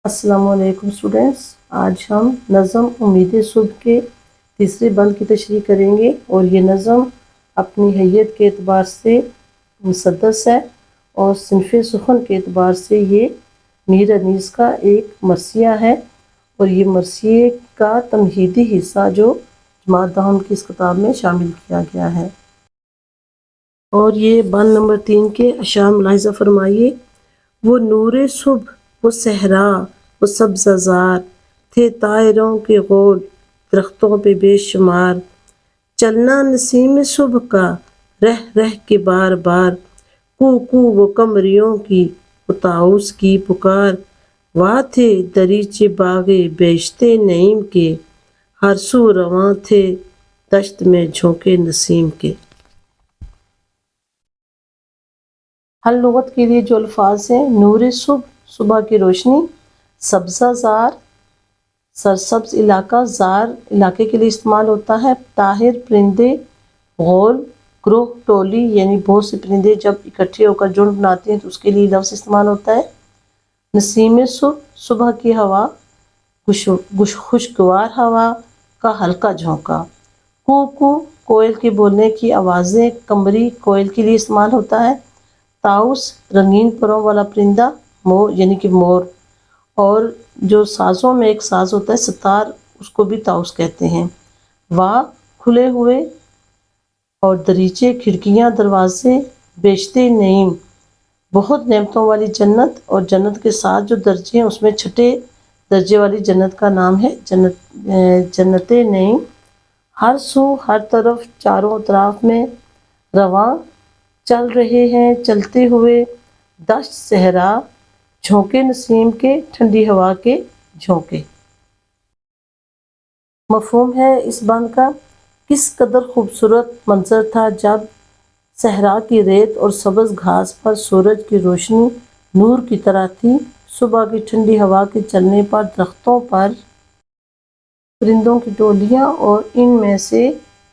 अस्सलाम वालेकुम स्टूडेंट्स। आज हम नज़म उम्मीद सुबह के तीसरे बंद की तशरीह करेंगे और ये नज़म अपनी हैयत के एतबार से मुसद्दस है और सिनफ़ सुखन के एतबार से ये मीर अनीस का एक मरसिया है और ये मरसिए का तमहीदी हिस्सा जो जमात दाहम की इस किताब में शामिल किया गया है। और ये बंद नंबर 3 के अशार मुलाहिज़ा फरमाइए। वो नूरे सुबह, वो सहरा, वो सब्ज़ाज़ार थे तायरों के गोल दरख्तों पे बेशुमार। चलना नसीम सुबह का रह रह के बार बार, कू कू वो कमरियों की, वो ताउस की पुकार। वाह थे दरीचे बागे बेशते नईम के, हर सू रवां थे दश्त में झोंके नसीम के। हर लुगत के लिए जो अल्फाज हैं, नूर सुबह सुबह की रोशनी, सब्ज़ा ज़ार सरसब्ज इलाका, ज़ार इलाके के लिए इस्तेमाल होता है। ताहिर परिंदे, गोल ग्रोह टोली यानी बहुत से परिंदे जब इकट्ठे होकर झुंड बनाते हैं तो उसके लिए लफ्ज़ इस्तेमाल होता है। नसीम सुबह सुबह की हवा, खुशगवार हवा का हल्का झोंका। कू कू कोयल के बोलने की आवाज़ें, कमरी कोयल के लिए इस्तेमाल होता है। ताउस रंगीन परों वाला परिंदा, मोर यानी कि मोर। और जो साज़ों में एक साज़ होता है सितार, उसको भी ताउस कहते हैं। वाह खुले हुए और दरीचे खिड़कियाँ दरवाजे, बेशते नईम बहुत नेमतों वाली जन्नत, और जन्नत के साथ जो दर्जे हैं उसमें छठे दर्जे वाली जन्नत का नाम है जन्नत नईम। हर सू हर तरफ, चारों तरफ में, रवां चल रहे हैं चलते हुए, दश्त सहरा झोंके नसीम के ठंडी हवा के झोंके। मफ़हूम है इस बंद का। किस कदर खूबसूरत मंजर था जब सहरा की रेत और सब्ज़ घास पर सूरज की रोशनी नूर की तरह थी। सुबह की ठंडी हवा के चलने पर दरख्तों पर परिंदों की टोलियाँ और इनमें से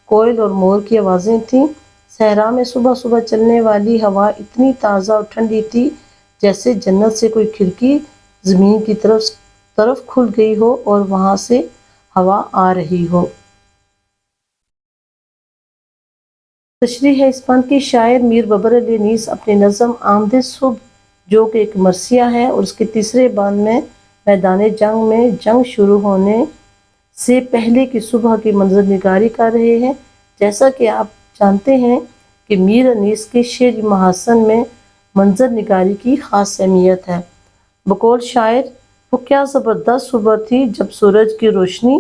कोयल और मोर की आवाज़ें थीं। सहरा में सुबह सुबह चलने वाली हवा इतनी ताज़ा और ठंडी थी जैसे जन्नत से कोई खिड़की ज़मीन की तरफ खुल गई हो और वहाँ से हवा आ रही हो। तशरीह है इस बंद की। शायर मीर बबर अली अनीस अपनी नज़म आमद सुबह, जो कि एक मरसिया है, और उसके तीसरे बंद में मैदान जंग में जंग शुरू होने से पहले की सुबह की मंजर निगारी कर रहे हैं। जैसा कि आप जानते हैं कि मीर अनीस के शेर महासन में मंजर निगारी की ख़ास अहमियत है। बकौल शायर, वो क्या ज़बरदस्त सुबह थी जब सूरज की रोशनी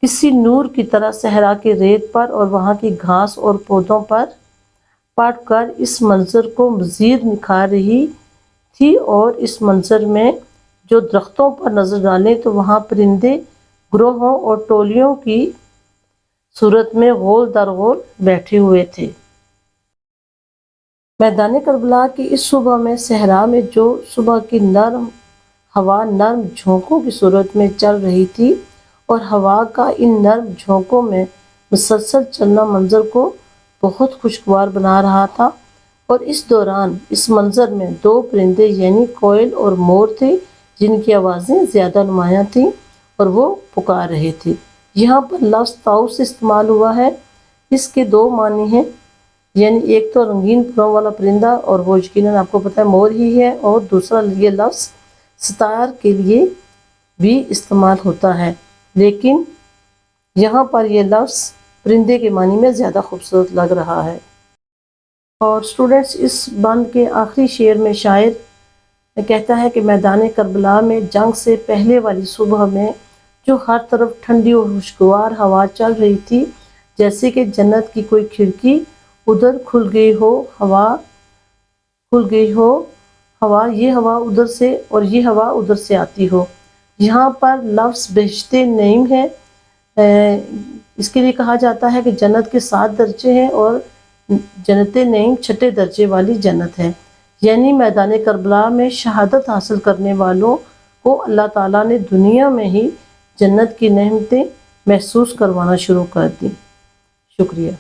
किसी नूर की तरह सहरा की रेत पर और वहाँ की घास और पौधों पर पड़कर इस मंजर को मज़ीद निखार रही थी। और इस मंजर में जो दरख्तों पर नज़र डालें तो वहाँ परिंदे ग्रोहों और टोलियों की सूरत में गोल दर गोल बैठे हुए थे। मैदान करबला की इस सुबह में सहरा में जो सुबह की नरम हवा नरम झोंकों की सूरत में चल रही थी और हवा का इन नरम झोंकों में मुसलसल चलना मंजर को बहुत खुशगवार बना रहा था। और इस दौरान इस मंजर में दो परिंदे यानी कोयल और मोर थे जिनकी आवाज़ें ज़्यादा नुमायाँ थीं और वो पुकार रहे थे। यहाँ पर लफ्ज़ ताउस इस्तेमाल हुआ है। इसके दो मानी हैं, यानी एक तो रंगीन परों वाला परिंदा और वो यकीनन आपको पता है मोर ही है, और दूसरा ये लफ्ज़ सितार के लिए भी इस्तेमाल होता है, लेकिन यहाँ पर यह लफ्ज़ परिंदे के मानी में ज़्यादा खूबसूरत लग रहा है। और स्टूडेंट्स, इस बंद के आखिरी शेर में शायर कहता है कि मैदान करबला में जंग से पहले वाली सुबह में जो हर तरफ ठंडी और खुशगवार हवा चल रही थी, जैसे कि जन्नत की कोई खिड़की उधर खुल गई हो, ये हवा उधर से और ये हवा उधर से आती हो। यहाँ पर लफ्ज़ बेशते नईम है। इसके लिए कहा जाता है कि जन्नत के 7 दर्जे हैं और जन्नत नईम छठे दर्जे वाली जन्नत है। यानी मैदान करबला में शहादत हासिल करने वालों को अल्लाह ताला ने दुनिया में ही जन्नत की नेमतें महसूस करवाना शुरू कर दी। शुक्रिया।